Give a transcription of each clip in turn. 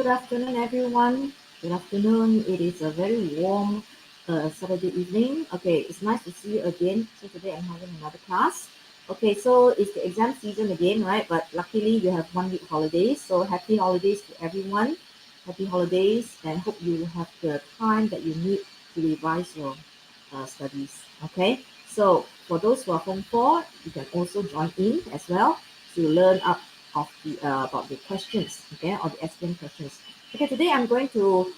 good afternoon, everyone. Good afternoon. It is a very warm Saturday evening. Okay, it's nice to see you again. So today I'm having another class. Okay, so it's the exam season again, right? But luckily you have 1 week holidays. So happy holidays to everyone. Happy holidays, and hope you have the time that you need to revise your studies. Okay, so for those who are Form 4, you can also join in as well to learn up of the about the questions, okay, or the SPM questions. Okay, today I'm going to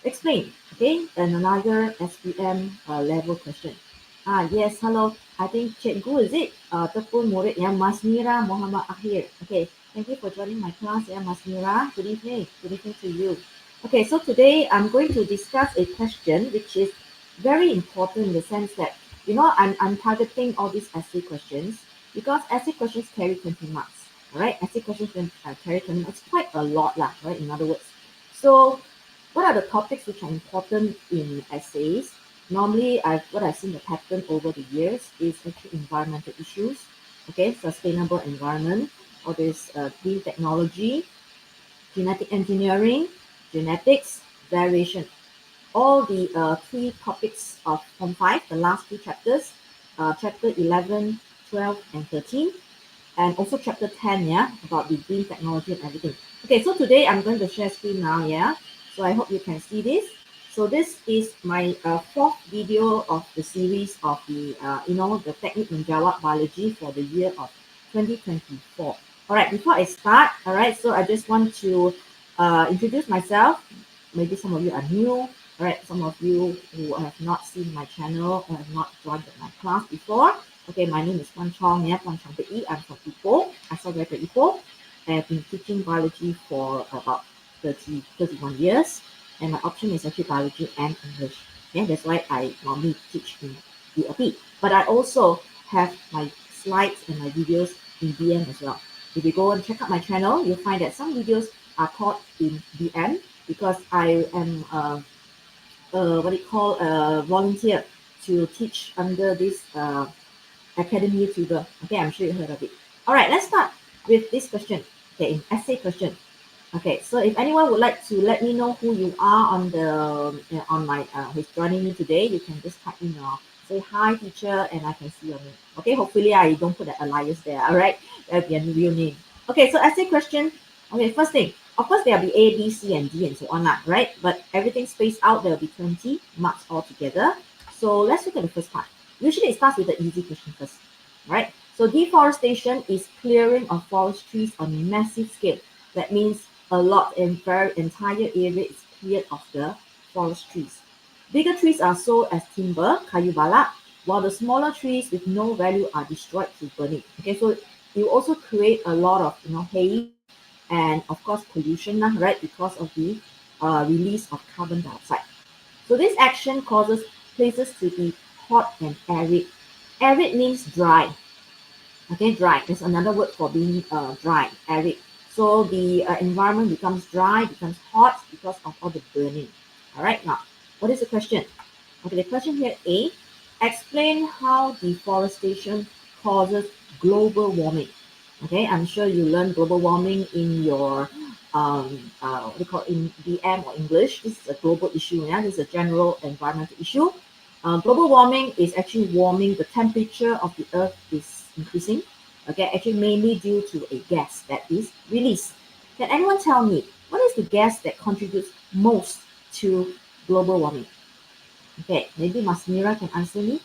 explain, okay, another SPM level question. Yes, hello. I think Cikgu, is it? Tepun murid yang Mas Mira Muhammad Akhir. Okay, thank you for joining my class, yeah, Mas Mira. Good evening. Good evening to you. Okay, so today I'm going to discuss a question which is very important in the sense that, I'm targeting all these essay questions because essay questions carry 20 marks. All right, essay questions carry 20 marks. It's quite a lot, lah, right? In other words. So what are the topics which are important in essays? Normally, what I've seen the pattern over the years is actually environmental issues, okay, sustainable environment, all this green technology, genetic engineering, genetics, variation. All the three topics of Form 5, the last two chapters, chapter 11, 12, and 13, and also chapter 10, yeah, about the green technology and everything. Okay, so today I'm going to share screen now, yeah. So I hope you can see this. So this is my fourth video of the series of the, the technique menjawab biology for the year of 2024. All right, before I start, all right, so I just want to introduce myself. Maybe some of you are new, all right, some of you who have not seen my channel or have not joined my class before. Okay, my name is Pan Chong, yeah, Pan Chong Pei. I'm from Ipoh, asal dari Ipoh. I've been teaching biology for about 31 years, and my option is actually biology and English. Yeah, that's why I normally teach in DLP. But I also have my slides and my videos in DM as well. If you go and check out my channel, you'll find that some videos are taught in DM because I am volunteer to teach under this Academy YouTuber. Okay, I'm sure you heard of it. All right, let's start with this question. Okay, essay question. Okay, so if anyone would like to let me know who you are on the on my who's joining me today, you can just type in your say hi teacher and I can see your name. Okay, hopefully I don't put that alias there. All right, that'll be a real name. Okay, so essay question. Okay, first thing, of course there'll be A, B, C, and D and so on, right? But everything spaced out, there'll be 20 marks altogether. So let's look at the first part. Usually it starts with the easy question first, right? So deforestation is clearing of forest trees on a massive scale. That means a lot and very entire area is cleared of the forest trees. Bigger trees are sold as timber, kayu balak, while the smaller trees with no value are destroyed through burning. Okay, so you also create a lot of haze and of course pollution, right? Because of the release of carbon dioxide. So this action causes places to be hot and arid. Arid means dry. Okay, dry. There's another word for being dry, arid. So the environment becomes dry, becomes hot because of all the burning. All right, now, what is the question? Okay, the question here, A, explain how deforestation causes global warming. Okay, I'm sure you learned global warming in your, what do you call it, in DM or English. This is a global issue, yeah? This is a general environmental issue. Global warming is actually warming, the temperature of the earth is increasing, okay, actually mainly due to a gas that is released. Can anyone tell me what is the gas that contributes most to global warming? Okay, maybe Masmira can answer me,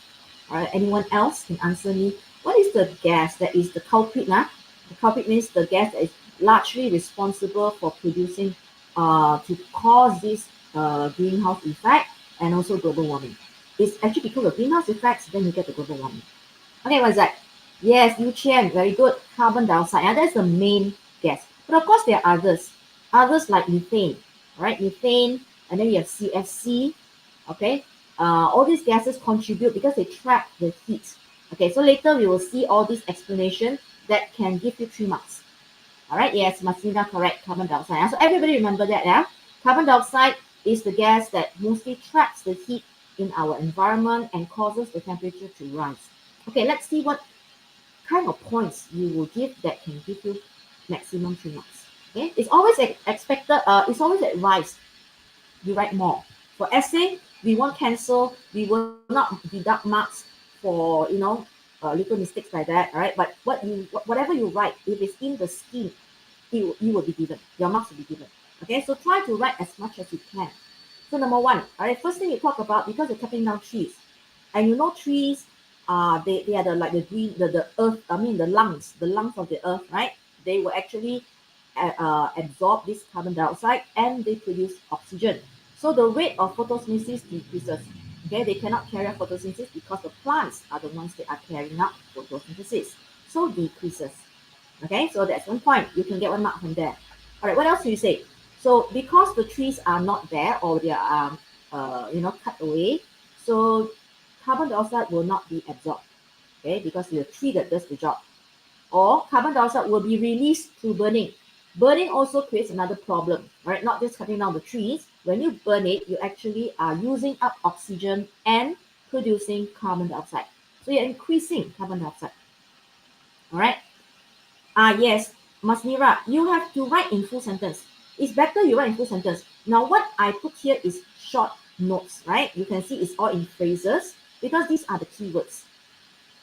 or anyone else can answer me. What is the gas that is the culprit? The culprit means the gas that is largely responsible for producing, to cause this greenhouse effect and also global warming. It's actually because of greenhouse effects, then you get the global warming. Okay, what is that? Yes, Yu Qian, very good. Carbon dioxide. Yeah, that's the main gas. But of course, there are others. Others like methane, right? Methane, and then you have CFC. Okay, all these gases contribute because they trap the heat. Okay, so later we will see all these explanations that can give you 3 marks. All right, yes, Masina, correct. Carbon dioxide. Yeah? So everybody remember that, yeah? Carbon dioxide is the gas that mostly traps the heat in our environment and causes the temperature to rise. Okay, let's see what kind of points you will give that can give you maximum 3 marks. Okay, it's always expected. It's always advised you write more. For essay, we won't cancel. We will not deduct marks for little mistakes like that. All right, but whatever you write, if it's in the scheme, you will be given. Your marks will be given. Okay, so try to write as much as you can. So number one, all right, first thing you talk about, because you're cutting down trees, and you know trees, they are the like the green, the earth. I mean the lungs of the earth, right? They will actually absorb this carbon dioxide and they produce oxygen. So the rate of photosynthesis decreases. Okay, they cannot carry out photosynthesis because the plants are the ones that are carrying out photosynthesis. So decreases. Okay, so that's one point. You can get 1 mark from there. All right, what else do you say? So because the trees are not there or they are cut away, so carbon dioxide will not be absorbed. Okay, because the tree that does the job. Or carbon dioxide will be released through burning. Burning also creates another problem, right? Not just cutting down the trees. When you burn it, you actually are using up oxygen and producing carbon dioxide. So you're increasing carbon dioxide. All right. Yes, Masnira, you have to write in full sentence. It's better you write in full sentence. Now, what I put here is short notes, right? You can see it's all in phrases because these are the keywords.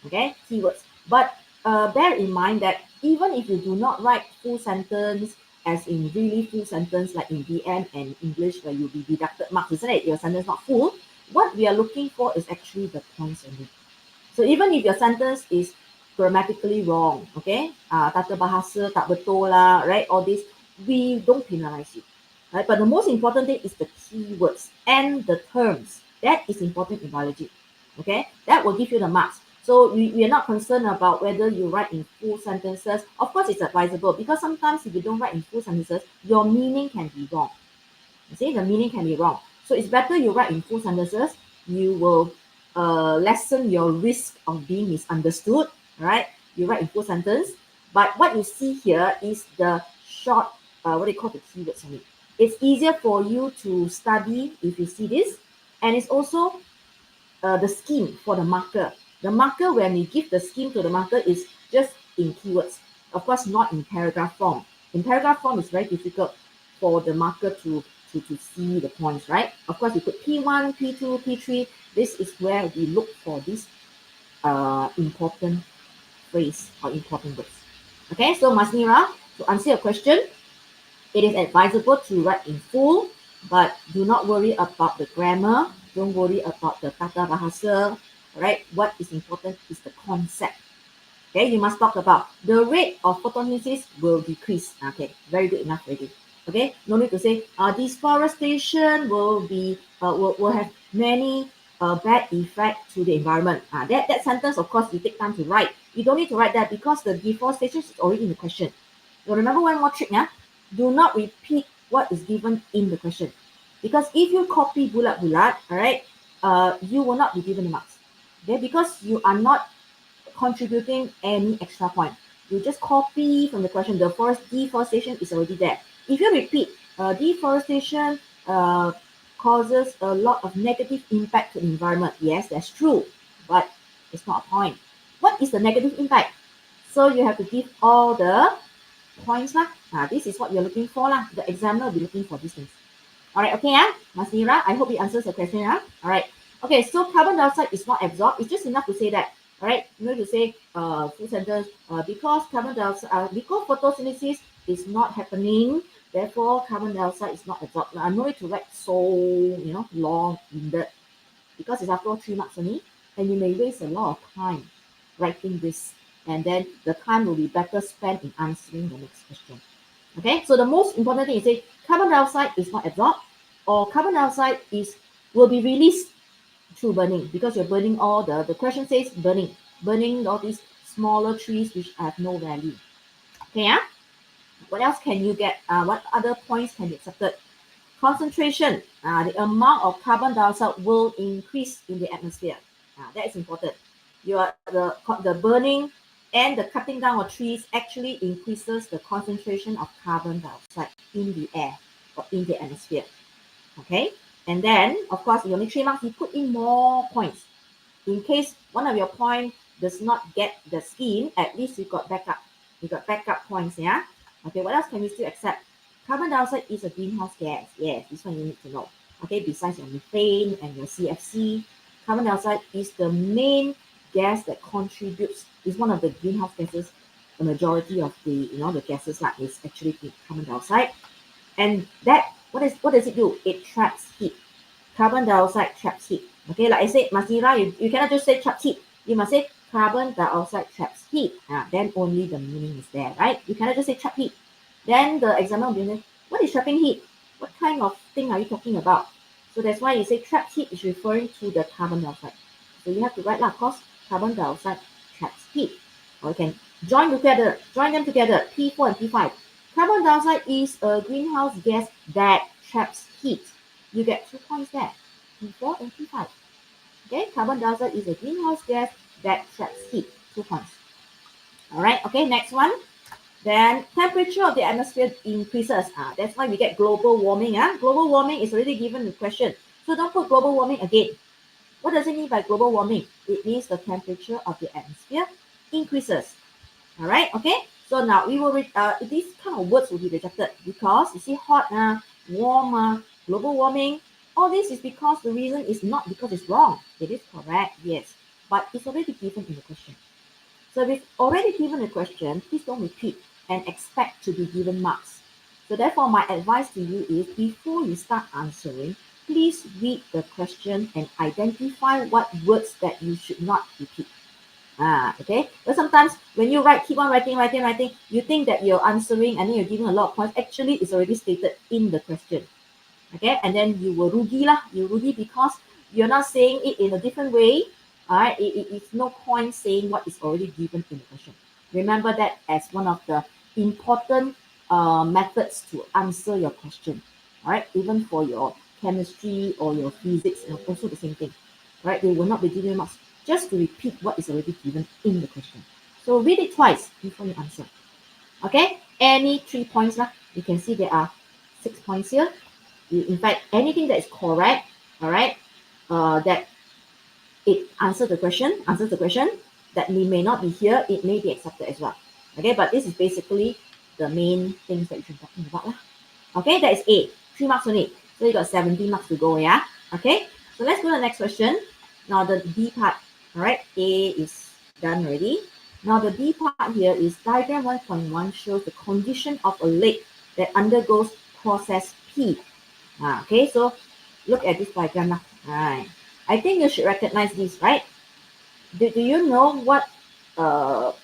Okay, keywords. But bear in mind that even if you do not write full sentence, as in really full sentence like in BM and English where you'll be deducted marks, isn't it? Your sentence not full. What we are looking for is actually the points only. So even if your sentence is grammatically wrong, okay, tata bahasa tak betul lah, right? All this, we don't penalize you, right? But the most important thing is the keywords and the terms. That is important in biology, okay? That will give you the marks. So we are not concerned about whether you write in full sentences. Of course, it's advisable because sometimes if you don't write in full sentences, your meaning can be wrong. You see, the meaning can be wrong. So it's better you write in full sentences. You will lessen your risk of being misunderstood, right? You write in full sentence. But what you see here is the short, what they call the keywords only. It's easier for you to study if you see this. And it's also the scheme for the marker. The marker, when we give the scheme to the marker, is just in keywords. Of course, not in paragraph form. In paragraph form, it's very difficult for the marker to see the points, right? Of course, you put P1, P2, P3. This is where we look for this important phrase or important words. Okay, so Masnira, to answer your question, it is advisable to write in full, but do not worry about the grammar. Don't worry about the tata bahasa. Right? What is important is the concept. Okay, you must talk about the rate of photosynthesis will decrease. Okay, very good enough already. Okay, no need to say deforestation will be will have many bad effect to the environment. That sentence, of course, you take time to write. You don't need to write that because the deforestation is already in the question. So remember one more trick, yeah? Do not repeat what is given in the question. Because if you copy bulat-bulat, all right, you will not be given the marks. Okay, because you are not contributing any extra point. You just copy from the question. The deforestation is already there. If you repeat, deforestation causes a lot of negative impact to the environment. Yes, that's true, but it's not a point. What is the negative impact? So you have to give all the points lah. This is what you're looking for lah. The examiner will be looking for these things. All right, okay, Masnira, I hope it answers the question. All right. Okay, so carbon dioxide is not absorbed. It's just enough to say that. All right, you know to say full sentence, because carbon dioxide, because photosynthesis is not happening, therefore carbon dioxide is not absorbed. Now, I'm not going to write so long winded because it's after all 3 marks only, and you may waste a lot of time writing this, and then the time will be better spent in answering the next question. Okay, so the most important thing is say carbon dioxide is not absorbed, or carbon dioxide will be released through burning, because you're burning all the question says burning all these smaller trees which have no value. Okay, what else can you get? What other points can be accepted? Concentration, the amount of carbon dioxide will increase in the atmosphere. That is important. The burning and the cutting down of trees actually increases the concentration of carbon dioxide in the air or in the atmosphere. Okay, and then of course, you only 3 marks, you put in more points. In case one of your point does not get the scheme, at least you got backup. You got backup points, yeah? Okay, what else can we still accept? Carbon dioxide is a greenhouse gas. Yes, this one you need to know. Okay, besides your methane and your CFC, carbon dioxide is the main gas that contributes, is one of the greenhouse gases. The majority of the, the gases like is actually carbon dioxide. And that, what does it do? It traps heat. Carbon dioxide traps heat. Okay, like I said, Masira, you cannot just say traps heat. You must say carbon dioxide traps heat. Then only the meaning is there, right? You cannot just say trap heat. Then the examiner will be like, what is trapping heat? What kind of thing are you talking about? So that's why you say trapped heat is referring to the carbon dioxide. So you have to write, of course, carbon dioxide traps heat. Or you can join them together, P4 and P5. Carbon dioxide is a greenhouse gas that traps heat. You get 2 points there, P4 and P5. Okay, carbon dioxide is a greenhouse gas that traps heat, 2 points. All right, okay, next one. Then temperature of the atmosphere increases. That's why we get global warming. Global warming is already given in the question. So don't put global warming again. What does it mean by global warming? It means the temperature of the atmosphere increases. All right, okay. So now we will these kind of words will be rejected because you see hot, warm, global warming. All this is because the reason is not because it's wrong. It is correct, yes, but it's already given in the question. So if it's already given a question, please don't repeat and expect to be given marks. So therefore, my advice to you is before you start answering, please read the question and identify what words that you should not repeat. Okay. But sometimes when you keep on writing, you think that you're answering and then you're giving a lot of points. Actually, it's already stated in the question. Okay, and then you will rugi lah. You rugi because you're not saying it in a different way. All right, it's no point saying what is already given in the question. Remember that as one of the important methods to answer your question. All right, even for your chemistry or your physics, and also the same thing. Right, they will not be giving marks just to repeat what is already given in the question. So read it twice before you answer. Okay, any 3 points lah. You can see there are 6 points here. In fact, anything that is correct, all right, that it answers the question, that may not be here, it may be accepted as well. Okay, but this is basically the main things that you should be talking about lah. Okay, that is A, 3 marks only. So you got 17 marks to go, yeah? Okay, so let's go to the next question. Now the B part, all right, A is done already. Now the B part here is diagram 1.1 shows the condition of a lake that undergoes process P. Okay, so look at this diagram now. Right. I think you should recognize this, right? Do you know what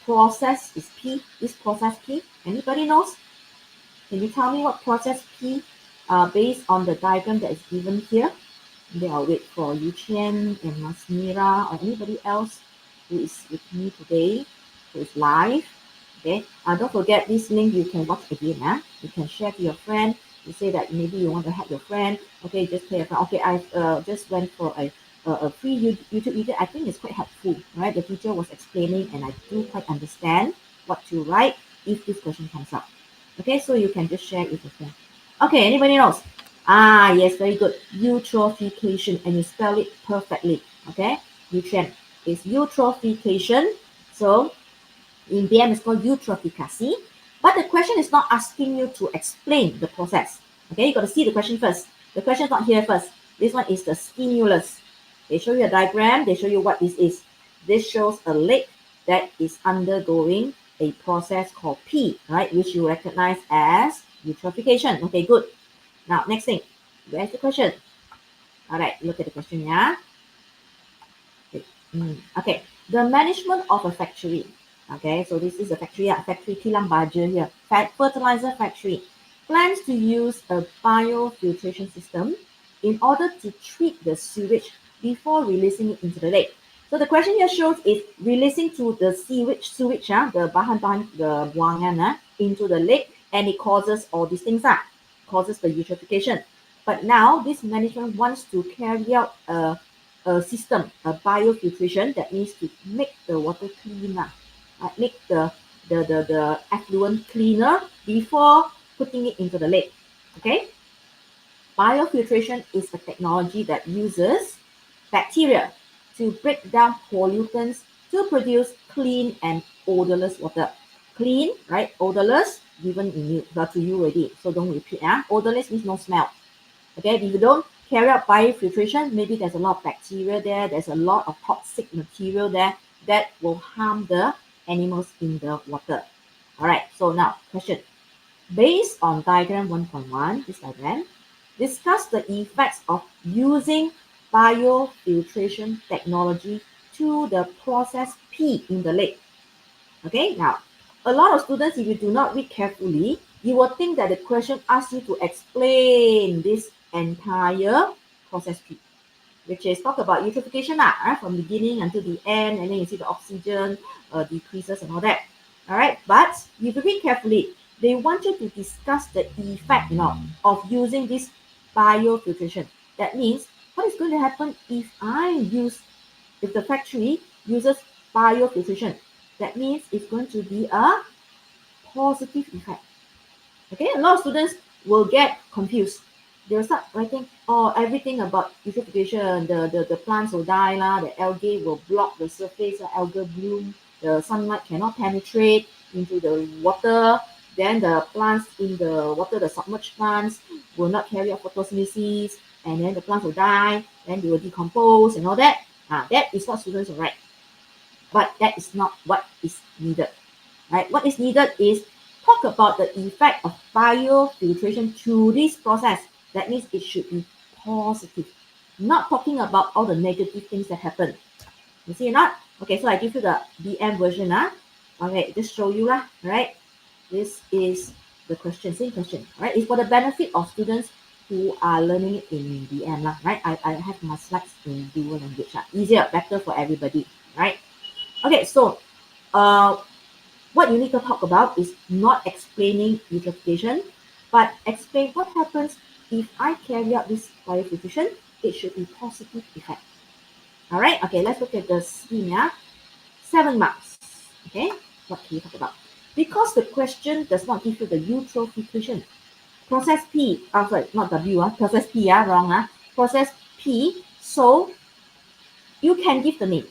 process is P? This process P? Anybody knows? Can you tell me what process P based on the diagram that is given here? Maybe I'll wait for Yu Qian and Masmira or anybody else who is with me today, who is live. Okay, don't forget this link you can watch again. You can share to your friend. You say that maybe you want to help your friend. Okay, just tell your friend. Okay, I've just went for a free YouTube video. I think it's quite helpful, right? The teacher was explaining and I do quite understand what to write if this question comes up. Okay, so you can just share it with your friend. Okay, anybody else? Yes, very good. Eutrophication, and you spell it perfectly. Okay, Yu-Qian is eutrophication. So in BM, it's called eutrophication. But the question is not asking you to explain the process. Okay, you got to see the question first. The question is not here first. This one is the stimulus. They show you a diagram. They show you what this is. This shows a lake that is undergoing a process called P, right, which you recognize as eutrophication. Okay, good. Now, next thing. Where's the question? All right, look at the question, yeah? Okay, the management of a factory. Okay, so this is a factory, factory kilang baja here, fertilizer factory, plans to use a biofiltration system in order to treat the sewage before releasing it into the lake. So the question here shows is releasing to the sewage, the bahan-bahan, the buangan into the lake, and it causes all these things, causes the eutrophication. But now this management wants to carry out a system, a biofiltration, that means to make the water cleaner, make the effluent cleaner before putting it into the lake. Okay, biofiltration is a technology that uses bacteria to break down pollutants to produce clean and odorless water. Clean, right? Odorless, given in you, to you already, so don't repeat. Odorless means no smell. Okay, if you don't carry out biofiltration, maybe there's a lot of bacteria there, there's a lot of toxic material there that will harm the animals in the water. All right, so now question. Based on diagram 1.1, this diagram, discuss the effects of using biofiltration technology to the process P in the lake. Okay, now, a lot of students, if you do not read carefully, you will think that the question asks you to explain this entire process P, which is talk about eutrophication from beginning until the end, and then you see the oxygen decreases and all that. All right, but if you read carefully, they want you to discuss the effect, of using this biofiltration. That means what is going to happen if the factory uses biofiltration? That means it's going to be a positive effect. Okay, a lot of students will get confused. They'll start writing, everything about eutrophication, the plants will die, the algae will block the surface, algal bloom, the sunlight cannot penetrate into the water, then the plants in the water, the submerged plants, will not carry out photosynthesis, and then the plants will die, then they will decompose and all that. That is what students will write. But that is not what is needed. Right? What is needed is talk about the effect of biofiltration through this process. That means it should be positive, not talking about all the negative things that happen. You see or not? Okay, so I give you the BM version. Okay, just show you right? This is the question, same question, right? It's for the benefit of students who are learning it in BM, right? I have my slides in dual language. Easier, better for everybody, right? Okay, so what you need to talk about is not explaining eutrophication, but explain what happens if I carry out this biofiltration. It should be positive effect. All right, okay, let's look at the scheme. 7 marks. Okay, what can you talk about? Because the question does not give you the eutrophication. Process P, sorry, not W, process P, wrong. Process P, so you can give the name.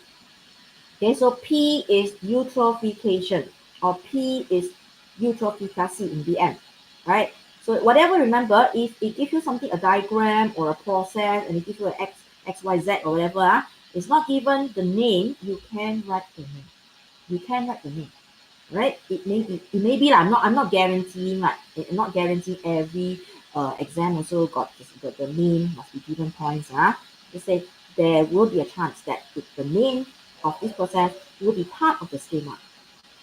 Okay, so P is eutrophication, or P is eutrophication in the end, right? So whatever, remember, if it gives you something, a diagram or a process, and it gives you an X, Y, Z or whatever, it's not given the name, you can write the name. You can write the name, right? It may be, I'm not guaranteeing, I'm not guaranteeing every exam also got the name must be given points. Just say there will be a chance that the name of this process will be part of the schema.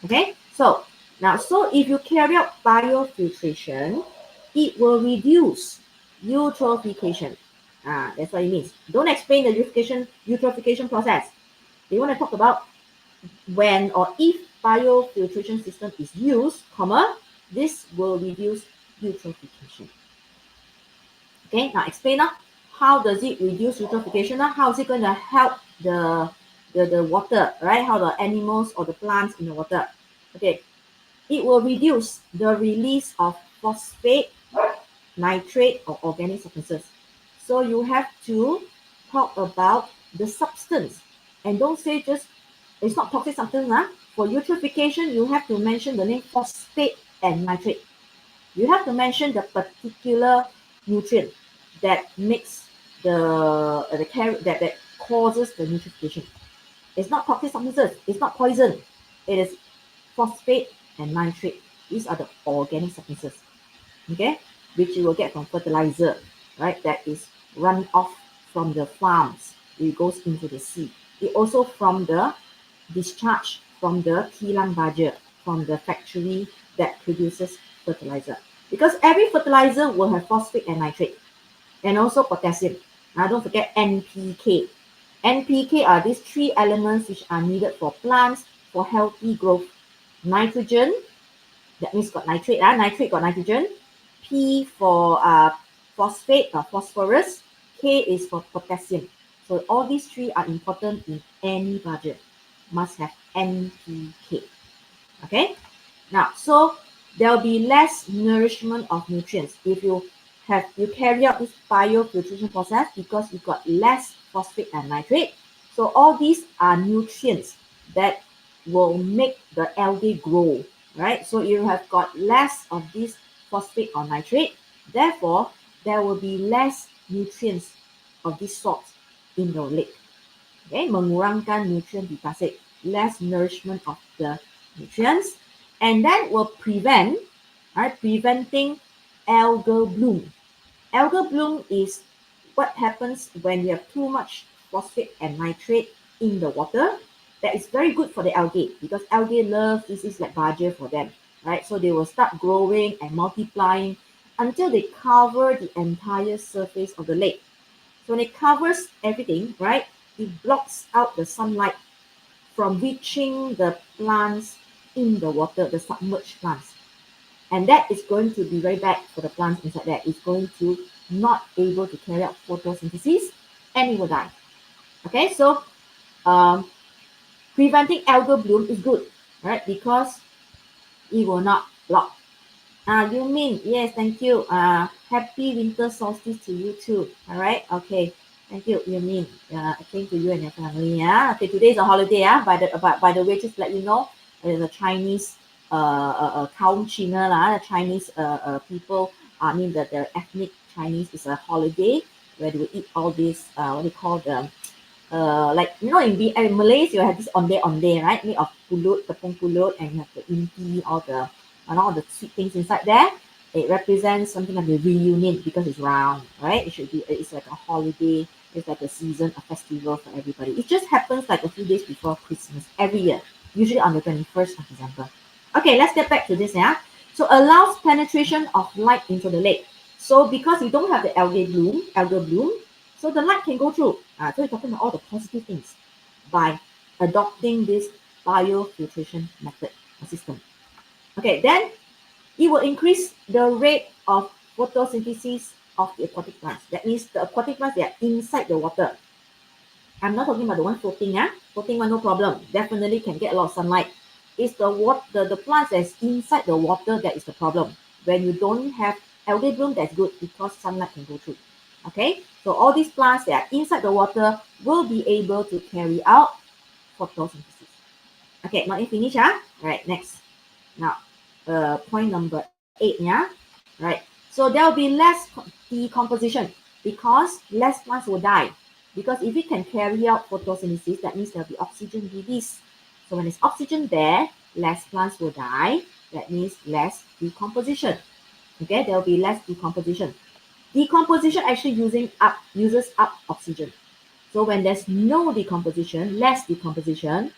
Okay, so if you carry out biofiltration, it will reduce eutrophication. That's what it means. Don't explain the eutrophication process. They want to talk about when or if biofiltration system is used, this will reduce eutrophication. Okay, now explain how does it reduce eutrophication? How is it going to help the water, right? How the animals or the plants in the water. Okay, it will reduce the release of phosphate, nitrate, or organic substances. So you have to talk about the substance, and don't say just it's not toxic substance. For eutrophication, you have to mention the name phosphate and nitrate. You have to mention the particular nutrient that makes that causes the eutrophication. It's not toxic substances. It's not poison. It is phosphate and nitrate. These are the organic substances, okay, which you will get from fertilizer, right? That is run off from the farms. It goes into the sea. It also from the discharge from the kilang baja, from the factory that produces fertilizer. Because every fertilizer will have phosphate and nitrate, and also potassium. Now don't forget NPK. NPK are these 3 elements which are needed for plants for healthy growth. Nitrogen, that means got nitrate, nitrate got nitrogen. P for phosphate or phosphorus. K is for potassium. So all these 3 are important in any budget. Must have NPK. Okay. Now, so there will be less nourishment of nutrients if you carry out this biofiltration process, because you got less phosphate and nitrate. So all these are nutrients that will make the algae grow, right? So you have got less of this phosphate or nitrate. Therefore, there will be less nutrients of this salt in the lake. Okay, mengurangkan nutrient deficit, less nourishment of the nutrients, and that will prevent, right, preventing algal bloom. Algal bloom is what happens when you have too much phosphate and nitrate in the water. That is very good for the algae because algae love this is like budget for them, right? So they will start growing and multiplying until they cover the entire surface of the lake. So when it covers everything, right, it blocks out the sunlight from reaching the plants in the water, the submerged plants. And that is going to be very bad for the plants inside there. It's going to not able to carry out photosynthesis and it will die. Okay, so preventing algal bloom is good, right? Because it will not block. You mean, yes, thank you. Happy winter solstice to you too. All right, okay. Thank you, you mean. Same to you and your family. Yeah. Okay, today is a holiday. Yeah. By the way, just let you know, the Chinese China lah, the Chinese people. I mean the ethnic Chinese is a holiday where they will eat all this what do you call them? Like in Malays you have this onde, right? Made of pulut, tepung pulut, and you have the inti, all the sweet things inside there. It represents something like a reunion because it's round, right? It's like a holiday, it's like a season, a festival for everybody. It just happens like a few days before Christmas every year, usually on the 21st of December. Okay, let's get back to this, yeah. So allows penetration of light into the lake. So because you don't have the algal bloom, so the light can go through. So we're talking about all the positive things by adopting this biofiltration method or system. Okay, then it will increase the rate of photosynthesis of the aquatic plants. That means the aquatic plants, they are inside the water. I'm not talking about the one floating, yeah? Floating one, no problem. Definitely can get a lot of sunlight. It's the plants that's inside the water that is the problem. When you don't have algae bloom, that's good because sunlight can go through. Okay, so all these plants that are inside the water will be able to carry out photosynthesis. Okay, not yet finished, huh? Right, next. Now, point number 8, yeah? Right, so there will be less decomposition because less plants will die. Because if it can carry out photosynthesis, that means there will be oxygen released. So when there's oxygen there, less plants will die. That means less decomposition. Okay, there will be less decomposition. Decomposition actually uses up oxygen. So when there's no decomposition, less decomposition,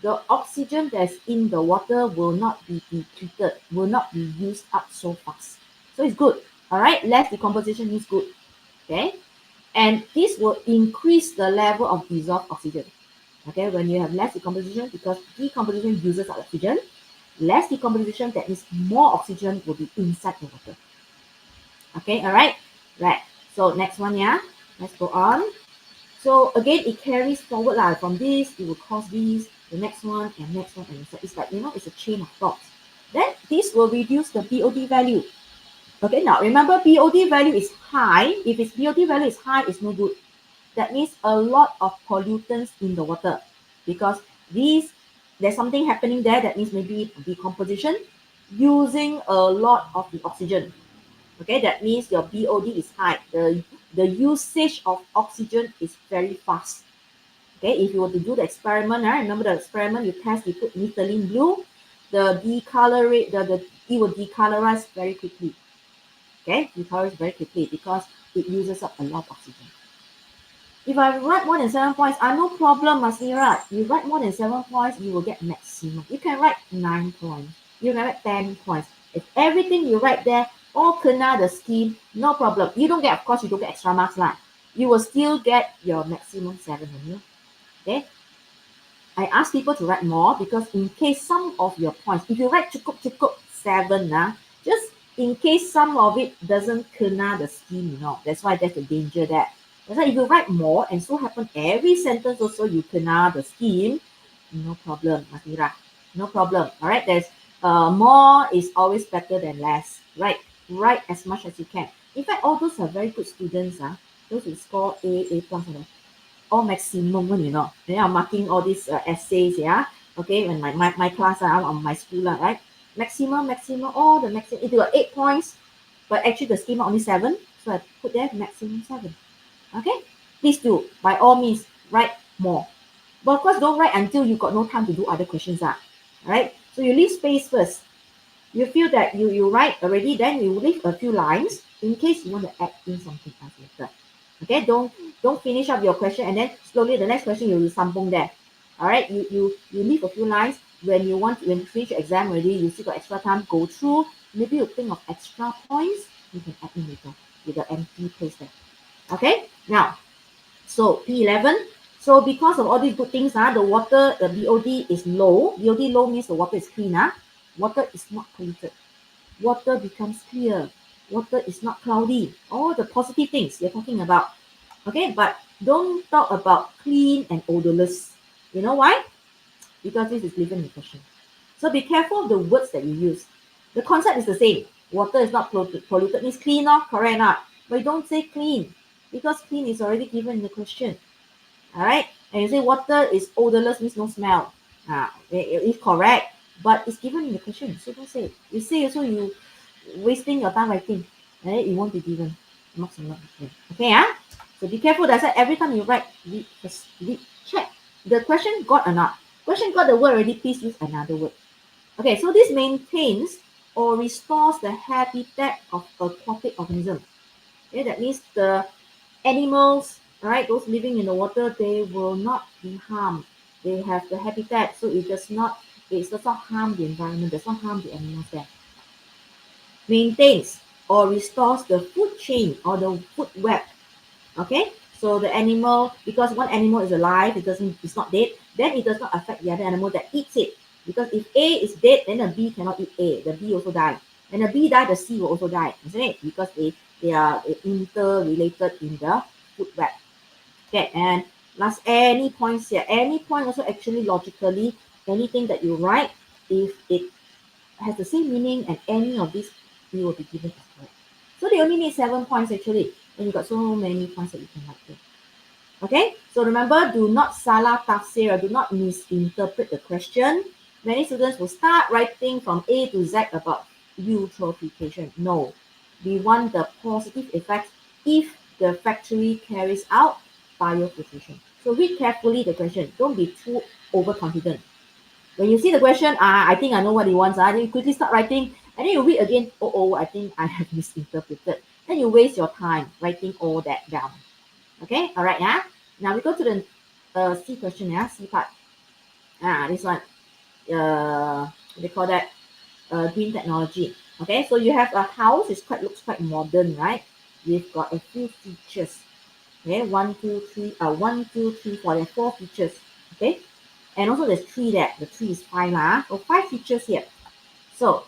the oxygen that's in the water will not be depleted, will not be used up so fast. So it's good. All right, less decomposition is good. Okay, and this will increase the level of dissolved oxygen. Okay, when you have less decomposition, because decomposition uses up oxygen, less decomposition, that means more oxygen will be inside the water. Okay, all right, right. So next one, yeah, let's go on. So again, it carries forward lah. From this, it will cause this, the next one, and next one, and it's like, it's a chain of thoughts. Then this will reduce the BOD value. Okay, now remember BOD value is high. If its BOD value is high, it's no good. That means a lot of pollutants in the water because there's something happening there. That means maybe decomposition using a lot of the oxygen. Okay, that means your BOD is high. The usage of oxygen is very fast. Okay, if you were to do the experiment, remember the experiment, you put methylene blue, it will decolorize very quickly. Okay, decolorize very quickly because it uses up a lot of oxygen. If I write more than 7 points, no problem, Masira. You write more than 7 points, you will get maximum. You can write 9 points. You can write 10 points. If everything you write there all kena the scheme, no problem. You don't get, of course, you don't get extra marks lah. You will still get your maximum 7 on you. Okay. I ask people to write more because in case some of your points, if you write cukup 7, just in case some of it doesn't kena the scheme, That's why there's the danger there. That's why if you write more and so happen every sentence also you kena the scheme, no problem, Masira. No problem. All right. There's more is always better than less. Right. Write as much as you can. In fact, all those are very good students. Those who score A plus, all maximum one, Then I'm marking all these essays, yeah. Okay, when my class on my school, right? maximum, all the maximum. If you got 8 points, but actually the schema only 7, so I put there maximum 7. Okay, please do, by all means, write more. But of course, don't write until you got no time to do other questions. All right, so you leave space first. You feel that you write already, then you leave a few lines in case you want to add in something else later. Okay, don't finish up your question and then slowly the next question you will sambung there. All right, you leave a few lines when you finish your exam already, you still got extra time, go through, maybe you think of extra points, you can add in later with the empty place there. Okay, now, so P11, so because of all these good things, the water, the BOD is low. BOD low means the water is clean. Water is not polluted. Water becomes clear. Water is not cloudy. All the positive things we're talking about. Okay, but don't talk about clean and odorless. You know why? Because this is given in the question. So be careful of the words that you use. The concept is the same. Water is not polluted means clean, correct not? But you don't say clean because clean is already given in the question. All right, and you say water is odorless means no smell. It is correct, but it's given in the question, so don't say it. You say also you wasting your time writing, and it won't be given. Marks will not be given. Okay, so be careful. That's why every time you write, read, check the question got or not. Question got the word already. Please use another word. Okay, so this maintains or restores the habitat of aquatic organism. Okay, that means the animals, all right, those living in the water, they will not be harmed. They have the habitat, so it does not harm the environment, does not harm the animals there. Maintains or restores the food chain or the food web. Okay, so the animal, because one animal is alive, it's not dead, then it does not affect the other animal that eats it. Because if A is dead, then the B cannot eat A. The B also die. When the B die, the C will also die, isn't it? Because they are interrelated in the food web. Okay, and last, any points here. Any point also actually logically, anything that you write, if it has the same meaning and any of these, you will be given as correct. So they only need 7 points actually, and you got so many points that you can write here. Okay, so remember, do not salah tafsir, do not misinterpret the question. Many students will start writing from A to Z about eutrophication. No, we want the positive effects if the factory carries out biofiltration. So read carefully the question. Don't be too overconfident. When you see the question, I think I know what he wants. Then you quickly start writing, and then you read again. Oh, I think I have misinterpreted. Then you waste your time writing all that down. Okay, all right, Now we go to the C question, C part. This one, they call that green technology. Okay, so you have a house. Looks quite modern, right? We've got a few features. Okay, 1, 2, 3, 1, 2, 3, 4. There are 4 features. Okay, and also there's 3 there. The 3 is 5 So 5 features here. So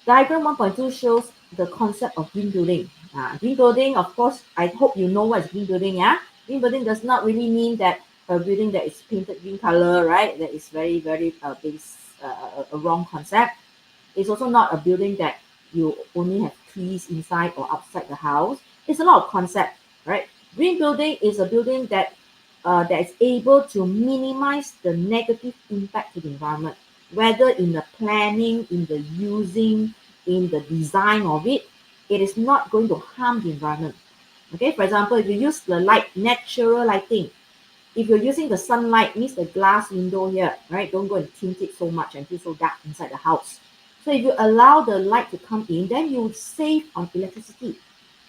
diagram 1.2 shows the concept of green building. Green building, of course, I hope you know what is green building. Green building does not really mean that a building that is painted green color, right? That is very, very a wrong concept. It's also not a building that you only have trees inside or outside the house. It's a lot of concept, right? Green building is a building that is able to minimize the negative impact to the environment, whether in the planning, in the using, in the design of it. It is not going to harm the environment. Okay, for example, if you use the light, natural lighting, if you're using the sunlight, means the glass window here, right? Don't go and tint it so much and feel so dark inside the house. So if you allow the light to come in, then you save on electricity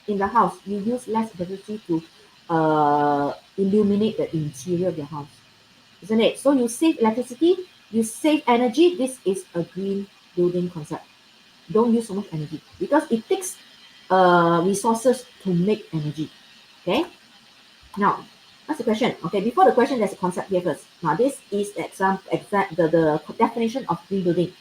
in the house. You use less electricity to illuminate the interior of your house, isn't it? So you save electricity, you save energy. This is a green building concept. Don't use so much energy because it takes resources to make energy. Okay, now what's the question? Okay, before the question, there's a concept here first. Now this is the definition of green building.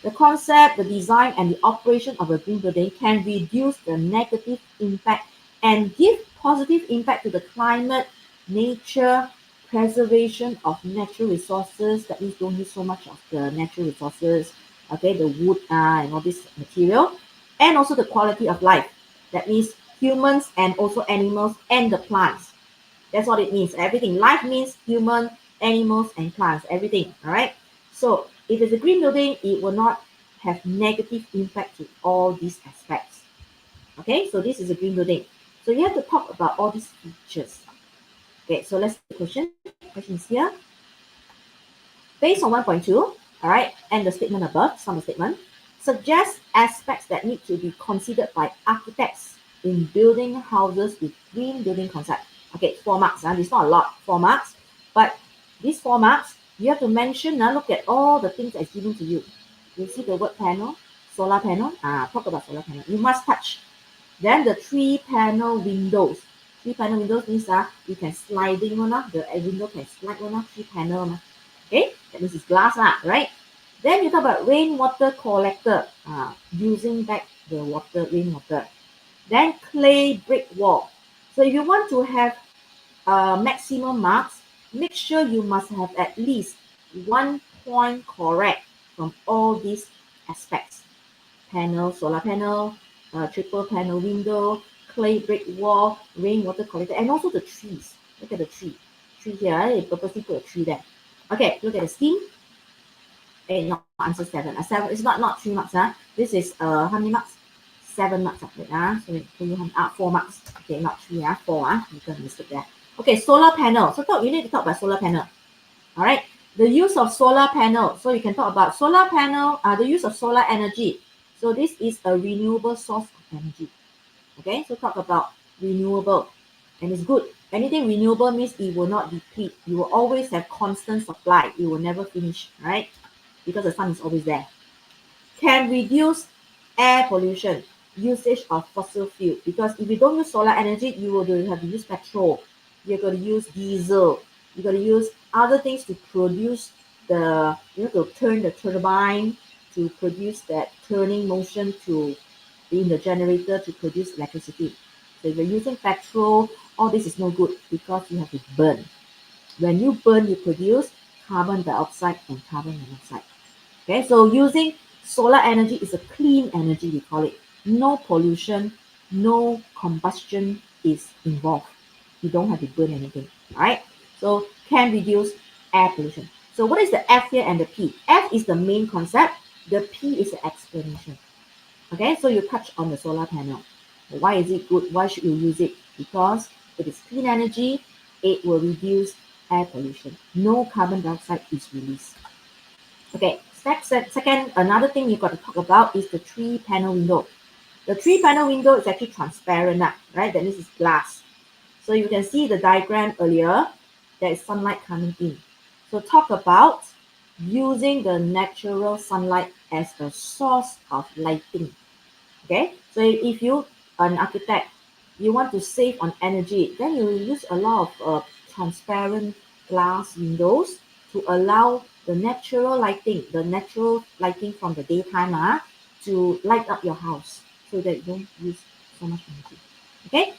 The concept, the design, and the operation of a green building can reduce the negative impact and give positive impact to the climate, nature, preservation of natural resources. That means don't use so much of the natural resources, okay, the wood and all this material, and also the quality of life. That means humans and also animals and the plants. That's what it means. Everything. Life means human, animals, and plants. Everything. All right. So if it's a green building, it will not have negative impact to all these aspects. Okay, so this is a green building. So you have to talk about all these features. Okay, so let's see the question. Question is here. Based on 1.2, all right, and the statement above, summary statement, suggest aspects that need to be considered by architects in building houses with green building concept. Okay, 4 marks. It's not a lot, 4 marks. But these 4 marks, you have to mention, look at all the things that's given to you. You see the word panel, solar panel. Talk about solar panel. You must touch. Then the 3-panel windows. 3-panel windows means you can sliding one, the window can slide one, 3-panel. Okay, that means it's glass, right? Then you talk about rainwater collector, using back the water, rainwater. Then clay brick wall. So if you want to have maximum marks, make sure you must have at least 1 point correct from all these aspects. Panel, solar panel, triple panel window, clay brick wall, rainwater collector, and also the trees. Look at the tree. Tree here, they purposely put a tree there. Okay, look at the scheme. No, answer 7. 7 is not 3 marks. This is how many marks? 7 marks. Wait, so you have 4 marks. Okay, not 3. 4. You can mistake there. Okay, solar panel. So you need to talk about solar panel. All right. The use of solar panel. So you can talk about solar panel. The use of solar energy. So this is a renewable source of energy. Okay, so talk about renewable, and it's good. Anything renewable means it will not deplete. You will always have constant supply. It will never finish, right? Because the sun is always there. Can reduce air pollution, usage of fossil fuel. Because if you don't use solar energy, you will have to use petrol. You're going to use diesel. You're going to use other things to produce to turn the turbine, to produce that turning motion in the generator to produce electricity. So if you're using petrol, all this is no good because you have to burn. When you burn, you produce carbon dioxide and carbon monoxide. Okay, so using solar energy is a clean energy, we call it. No pollution, no combustion is involved. You don't have to burn anything, all right? So can reduce air pollution. So what is the F here and the P? F is the main concept. The P is the explanation. Okay, so you touch on the solar panel. Why is it good? Why should you use it? Because it is clean energy. It will reduce air pollution. No carbon dioxide is released. Okay, second, another thing you've got to talk about is the 3-panel window. The 3-panel window is actually transparent, right? That means it's glass. So you can see the diagram earlier. There is sunlight coming in. So talk about using the natural sunlight as a source of lighting. Okay, so if you are an architect, you want to save on energy, then you use a lot of transparent glass windows to allow the natural lighting from the daytime to light up your house so that you don't use so much energy. Okay,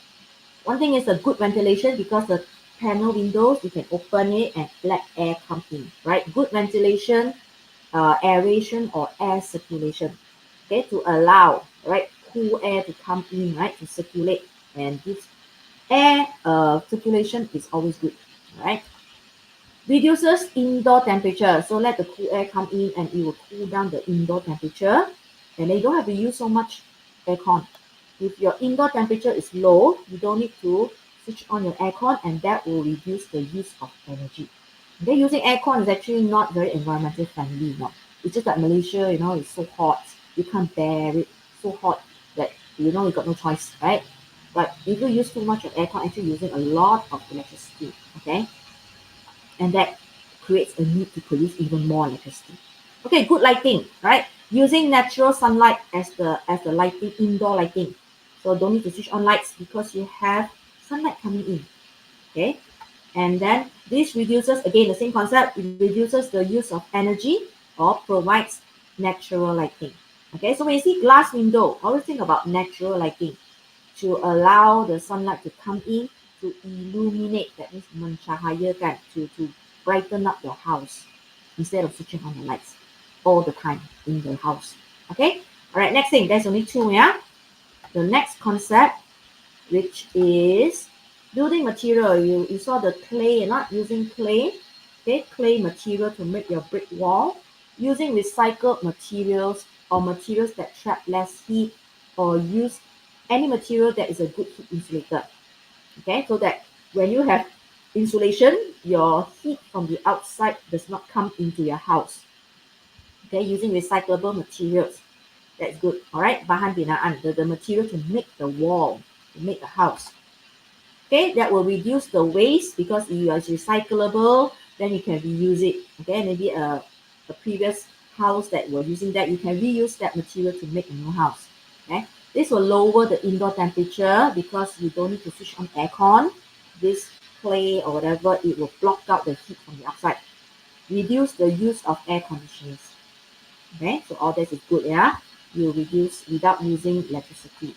one thing is a good ventilation because the panel windows, you can open it and let air come in, right? Good ventilation, aeration or air circulation, okay, to allow, right, cool air to come in, right, to circulate, and this air circulation is always good, right? Reduces indoor temperature, so let the cool air come in and it will cool down the indoor temperature, and then you don't have to use so much aircon. If your indoor temperature is low, you don't need to switch on your aircon, and that will reduce the use of energy. Okay, using aircon is actually not very environmental friendly. It's just that Malaysia, it's so hot, you can't bear it, so hot that you got no choice, right? But if you use too much of aircon, actually using a lot of electricity, okay? And that creates a need to produce even more electricity. Okay, good lighting, right? Using natural sunlight as the lighting, indoor lighting. So don't need to switch on lights because you have sunlight coming in. Okay, and then this reduces, again, the same concept, it reduces the use of energy or provides natural lighting. Okay, so when you see glass window, always think about natural lighting to allow the sunlight to come in to illuminate, that means mencahayakan, to brighten up your house instead of switching on the lights all the time in the house. Okay, all right, next thing, there's only 2, yeah? The next concept, which is building material. You saw the clay, not using clay. Okay, clay material to make your brick wall. Using recycled materials or materials that trap less heat, or use any material that is a good heat insulator. Okay, so that when you have insulation, your heat from the outside does not come into your house. Okay, using recyclable materials. That's good. All right, bahan binaan, the material to make the wall, to make the house. Okay, that will reduce the waste because it is recyclable, then you can reuse it. Okay, maybe a previous house that were using that, you can reuse that material to make a new house. Okay, this will lower the indoor temperature because you don't need to switch on aircon. This clay or whatever, it will block out the heat from the outside. Reduce the use of air conditioners. Okay, so all this is good, yeah. You reduce without using electricity.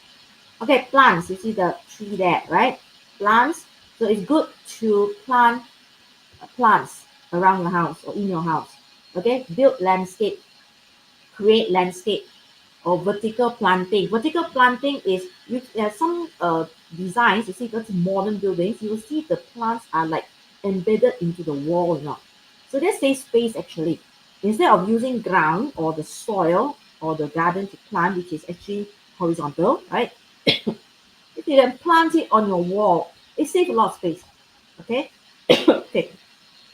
Okay, plants. You see the tree there, right? Plants. So it's good to plant plants around your house or in your house. Okay, build landscape, create landscape, or vertical planting. Vertical planting is with some designs. You see, that's modern buildings. You will see the plants are like embedded into the wall, you know. So that saves space actually. Instead of using ground or the soil or the garden to plant, which is actually horizontal, right? If you then plant it on your wall, it saves a lot of space. Okay. Okay.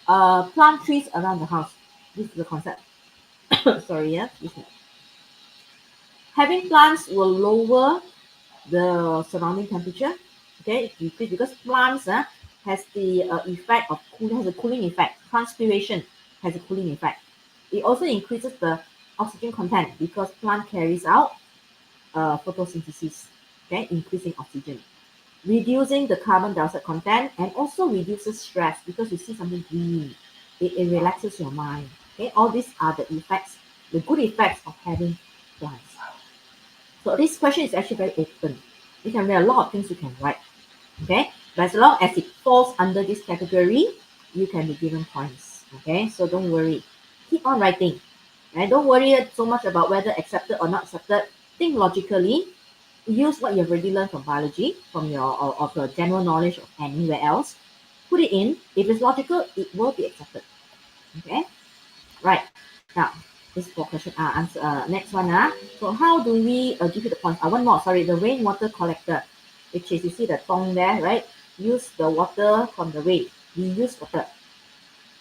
Plant trees around the house. This is the concept. Sorry, yeah. Having plants will lower the surrounding temperature. Okay, decrease because plants has the effect of cooling, has a cooling effect. Transpiration has a cooling effect. It also increases the oxygen content because plant carries out photosynthesis. Okay, increasing oxygen, reducing the carbon dioxide content, and also reduces stress because you see something green. It relaxes your mind. Okay, all these are the effects, the good effects of having plants. So this question is actually very open. You can write a lot of things you can write. Okay, but as long as it falls under this category, you can be given points. Okay, so don't worry. Keep on writing. And don't worry so much about whether accepted or not accepted. Think logically. Use what you've already learned from biology, from your or of your general knowledge of anywhere else. Put it in. If it's logical, it will be accepted. Okay. Right. Now, this is for question answer. Next one. So how do we give you the points? One more. Sorry, the rainwater collector, which is you see the tong there, right? Use the water from the rain. Reuse water.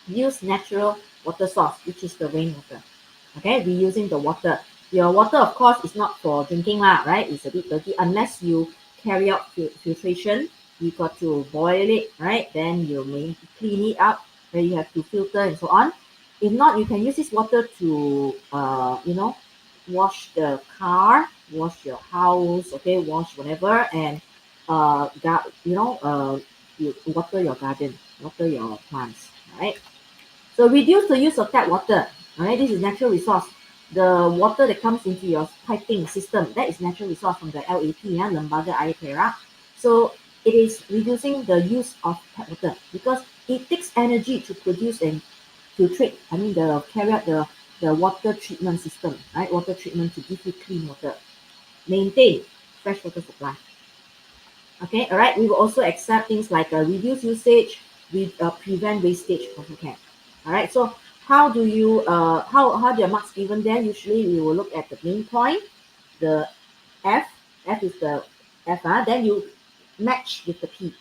Use natural water source, which is the rainwater. Okay, reusing the water. Your water, of course, is not for drinking lah, right? It's a bit dirty unless you carry out filtration. You got to boil it, right? Then you may clean it up. Then you have to filter and so on. If not, you can use this water to, wash the car, wash your house, okay, wash whatever, and you water your garden, water your plants, right? So reduce the use of tap water. All right, this is natural resource. The water that comes into your piping system, that is natural resource from the LAP, Lembaga Air Perak. So it is reducing the use of tap water because it takes energy to produce and filtrate. Carry out the water treatment system, right? Water treatment to give you clean water. Maintain fresh water supply. Okay, all right. We will also accept things like reduce usage, prevent wastage also can. All right. So how do you how do your marks given there? Usually we will look at the main point, the F. F is the F. Then you match with the P.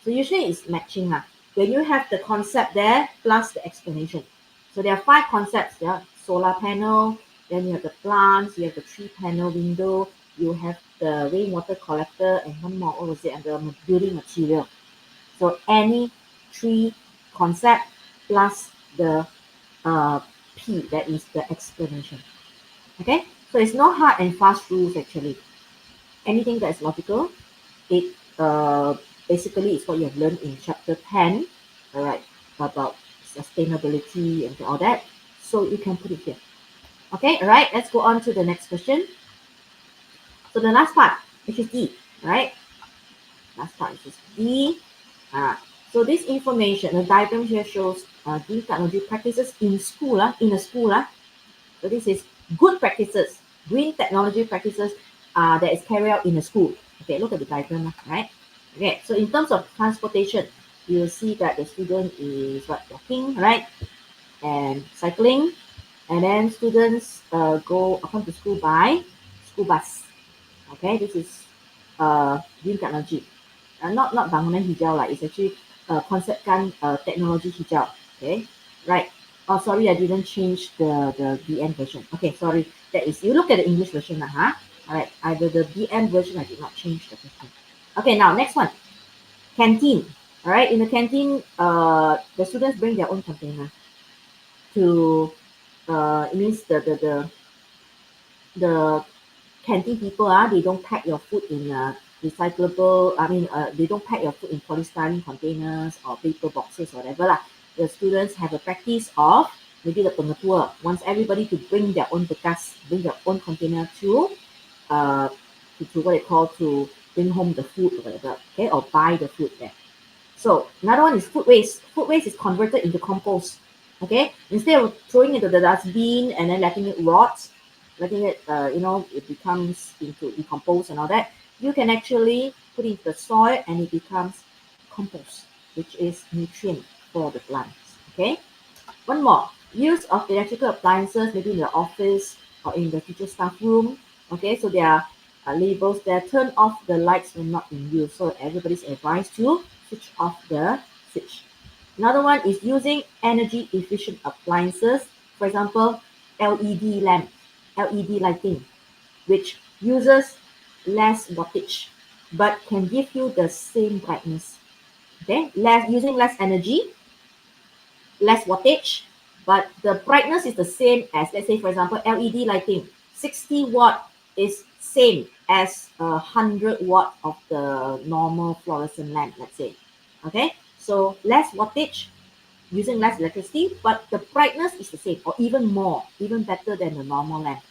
So usually it's matching. When you have the concept there plus the explanation. So there are 5 concepts. Yeah, solar panel. Then you have the plants. You have the tree panel window. You have the rainwater collector, and one more. What was it? And the building material. So any 3 concept plus the P, that is the explanation. Okay, so it's no hard and fast rules actually. Anything that is logical, it basically is what you have learned in chapter 10, all right, about sustainability and all that. So you can put it here. Okay, all right, let's go on to the next question. So the last part, which is D, right? Last part, which is D. So this information, the diagram here shows green technology practices in school, in a school. So this is good practices, green technology practices that is carried out in a school. Okay, look at the diagram, right? Okay, so in terms of transportation, you will see that the student is walking, right? And cycling, And then students come to school by school bus. Okay, this is green technology. Not bangunan hijau lah. It's actually konsepkan technology hijau. Okay, right. Oh, sorry, I didn't change the BN version. Okay, sorry. That is, you look at the English version lah, huh? All right, either the BN version, I did not change the question. Okay, now next one, canteen. All right, in the canteen, the students bring their own container to. It means the canteen people they don't pack your food in recyclable. They don't pack your food in polystyrene containers or paper boxes, whatever lah. The students have a practice of maybe the pengetua wants everybody to bring their own bekas, bring their own container to what they call to bring home the food or whatever, okay, or buy the food there. So another one is food waste. Food waste is converted into compost. Okay, instead of throwing it into the dustbin and then letting it rot, letting it, it becomes into decompose and all that, you can actually put it into the soil and it becomes compost, which is nutrient for the plants. Okay, one more, use of electrical appliances, maybe in the office or in the teacher staff room. Okay, so there are labels there, turn off the lights when not in use. So everybody's advised to switch off the switch. Another one is using energy efficient appliances. For example, LED lamp, LED lighting, which uses less wattage but can give you the same brightness. Okay, using less energy, less wattage, but the brightness is the same as, let's say, for example, LED lighting. 60 watt is same as 100 watt of the normal fluorescent lamp, let's say. Okay, so less wattage, using less electricity, but the brightness is the same or even more, even better than the normal lamp.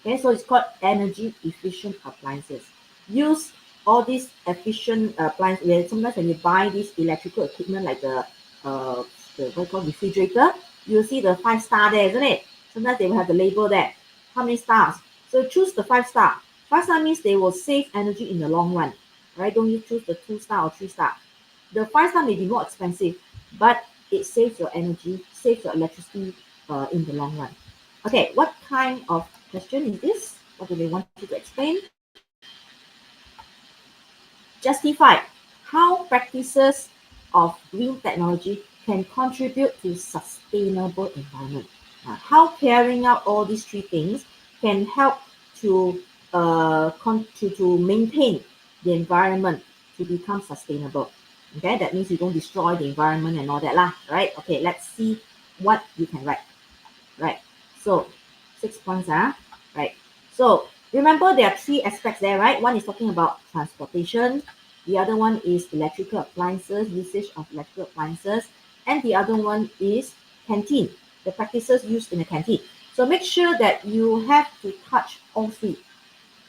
Okay, so it's called energy efficient appliances. Use all these efficient appliances. Sometimes when you buy this electrical equipment like the what you call refrigerator, you'll see the 5-star there, isn't it? Sometimes they will have the label there. How many stars? So choose the 5-star. 5-star means they will save energy in the long run. Right? Don't you choose the 2-star or 3-star. The 5-star may be more expensive, but it saves your energy, saves your electricity in the long run. Okay, what kind of question is this? What do they want you to explain? Justify how practices of green technology can contribute to sustainable environment. How carrying out all these three things can help to maintain the environment to become sustainable. Okay, that means you don't destroy the environment and all that lah, right? Okay, let's see what you can write. Right, so 6 points, right? So remember there are 3 aspects there, right? One is talking about transportation, the other one is electrical appliances, usage of electrical appliances, and the other one is canteen, the practices used in the canteen. So make sure that you have to touch all 3.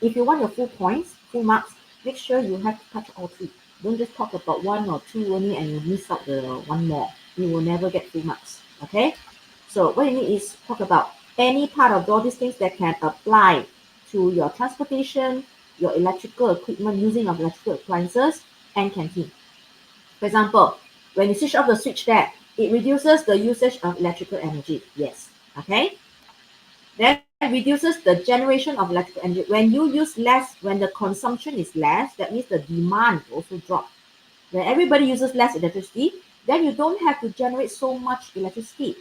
If you want your full points, full marks, make sure you have to touch all 3. Don't just talk about 1 or 2 only and you miss out the 1 more. You will never get full marks. Okay? So what you need is talk about any part of all these things that can apply to your transportation, your electrical equipment, using of electrical appliances, and canteen. For example, when you switch off the switch there, it reduces the usage of electrical energy. Yes. Okay? Then reduces the generation of electrical energy. When you use less, when the consumption is less, that means the demand also drops. When everybody uses less electricity, then you don't have to generate so much electricity.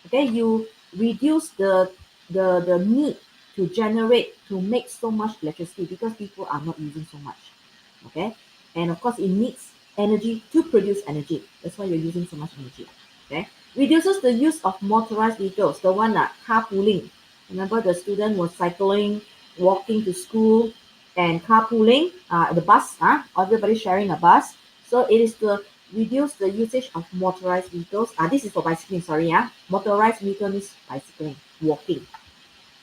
Okay, you reduce the need to make so much electricity because people are not using so much. Okay, and of course it needs energy to produce energy. That's why you're using so much energy. Okay, reduces the use of motorized vehicles. The one carpooling. Remember the student was cycling, walking to school, and carpooling. The bus. Everybody sharing a bus. So it is to reduce the usage of motorized vehicles. This is for bicycling, sorry. Motorized vehicle means bicycling, walking.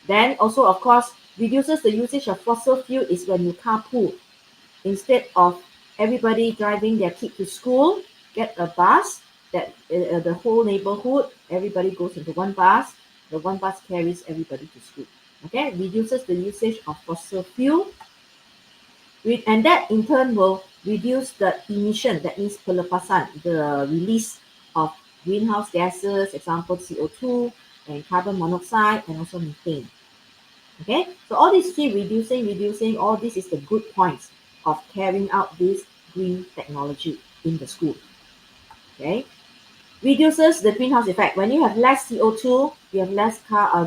Then also, of course, reduces the usage of fossil fuel is when you carpool. Instead of everybody driving their kid to school, get a bus that the whole neighborhood, everybody goes into one bus. The one bus carries everybody to school. Okay, reduces the usage of fossil fuel. And that in turn will reduce the emission, that means pelepasan, the release of greenhouse gases, example CO2, and carbon monoxide, and also methane. Okay, so all these three, reducing, all this is the good points of carrying out this green technology in the school. Okay, reduces the greenhouse effect. When you have less CO2, you have less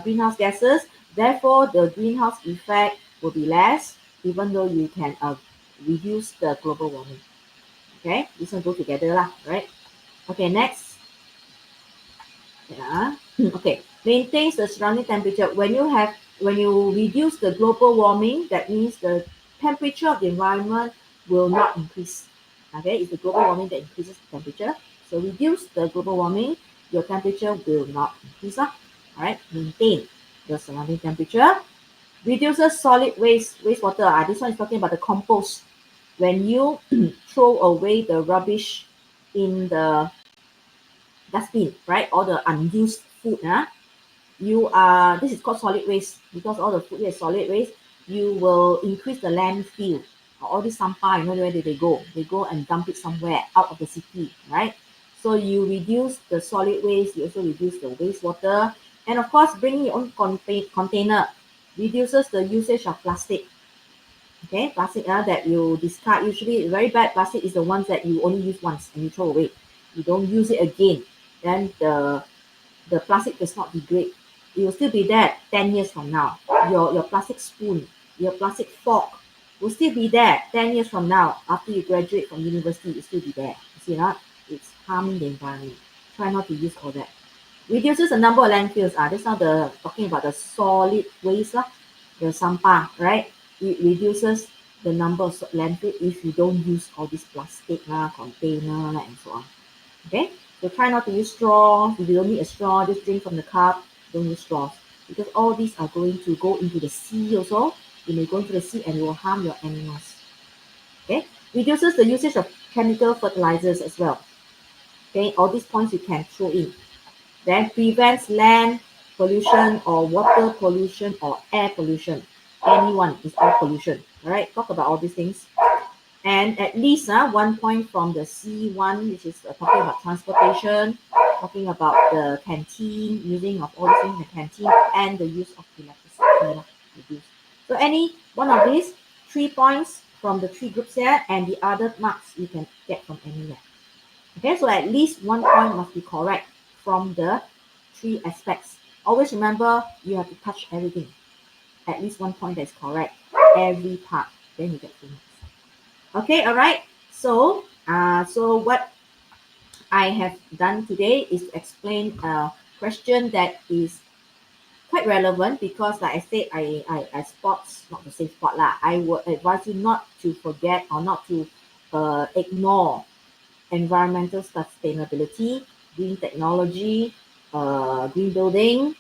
greenhouse gases, therefore the greenhouse effect will be less, even though you can reduce the global warming. Okay, this one go together lah, right? Okay, next. Yeah. Okay, maintains the surrounding temperature. When you reduce the global warming, that means the temperature of the environment will not increase. Okay, it's the global warming that increases the temperature. So reduce the global warming, your temperature will not increase. All right, maintain the surrounding temperature. Reduces solid wastewater. This one is talking about the compost. When you throw away the rubbish in the dustbin, right? All the unused food, this is called solid waste, because all the food is solid waste. You will increase the landfill. All this sampah, where do they go? They go and dump it somewhere out of the city, right? So you reduce the solid waste, you also reduce the wastewater, and of course, bringing your own container reduces the usage of plastic. Okay, plastic that you discard, usually very bad plastic is the ones that you only use once and you throw away. You don't use it again, then the plastic does not degrade. It will still be there 10 years from now. Your plastic spoon, your plastic fork will still be there 10 years from now. After you graduate from university, it will still be there. You see not? It's harming the environment. Try not to use all that. Reduces the number of landfills. This now talking about the solid waste, the sampah, right? It reduces the number of landfill if you don't use all this plastic, container, and so on. Okay, so try not to use straws. If you don't need a straw, just drink from the cup. Don't use straws, because all these are going to go into the sea also. It may go into the sea and it will harm your animals. Okay, reduces the usage of chemical fertilizers as well. Okay, all these points you can throw in. Then prevents land pollution or water pollution or air pollution. Anyone is all pollution. All right, talk about all these things. And at least 1 point from the C1, which is talking about transportation, talking about the canteen, using of all these things in the canteen, and the use of electricity reduced. So any one of these 3 points from the 3 groups here, and the other marks you can get from anywhere. Okay, so at least 1 point must be correct from the 3 aspects. Always remember, you have to touch everything. At least 1 point that is correct, every part, then you get 3 marks. Okay, all right. So, so what I have done today is to explain a question that is quite relevant, because like I said, I spots, not to say spot lah, I would advise you not to forget or not to ignore environmental sustainability, green technology, green building,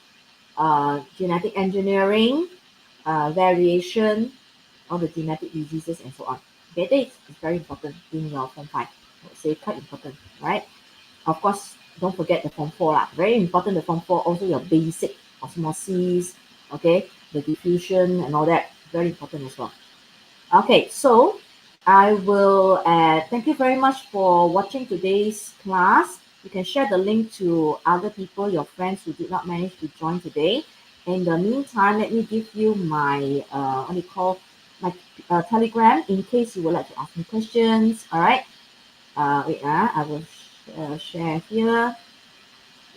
genetic engineering, variation, all the genetic diseases, and so on. Okay, that is very important in your Form 5. I would say quite important, right? Of course, don't forget the Form 4 lah. Very important, the Form 4, also your basic osmosis, okay, the diffusion and all that, very important as well. Okay, so I will thank you very much for watching today's class. You can share the link to other people, your friends who did not manage to join today. In the meantime, let me give you my my Telegram in case you would like to ask me questions. All right. Wait, I will share here.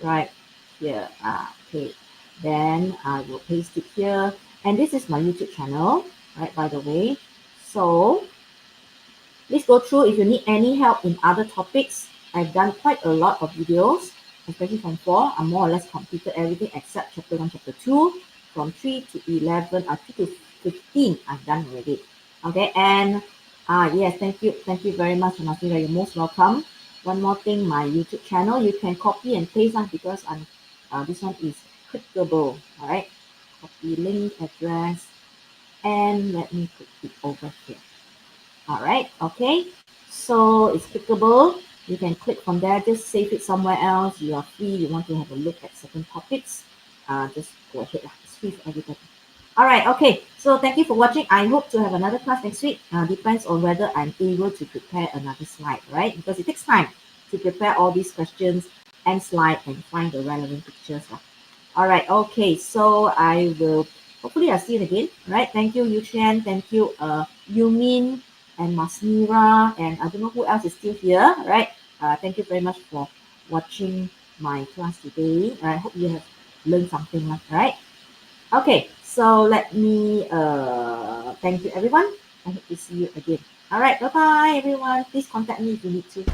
Right here. Okay. Then I will paste it here. And this is my YouTube channel, right? By the way. So please go through if you need any help in other topics. I've done quite a lot of videos, especially from 4. I more or less completed everything except chapter 1, chapter 2. From 3 to 11, 3 to 15, I've done already. Okay, and yes, thank you very much, Nasira. You're most welcome. One more thing, my YouTube channel, you can copy and paste because I'm this one is clickable. All right, copy link address, and let me put it over here. All right, okay, so it's clickable. You can click from there, just save it somewhere else. You are free, you want to have a look at certain topics, just go ahead. It's free for everybody. All right, okay, so thank you for watching. I hope to have another class next week. Depends on whether I'm able to prepare another slide, right? Because it takes time to prepare all these questions and slide and find the relevant pictures. All right. Okay. So I will hopefully I'll see you again. All right. Thank you, Yuchen. Thank you, Yumin and Masmira, and I don't know who else is still here. All right. Thank you very much for watching my class today. All right. Hope you have learned something. All right. Okay. So let me thank you everyone. I hope to see you again. All right. Bye bye everyone. Please contact me if you need to.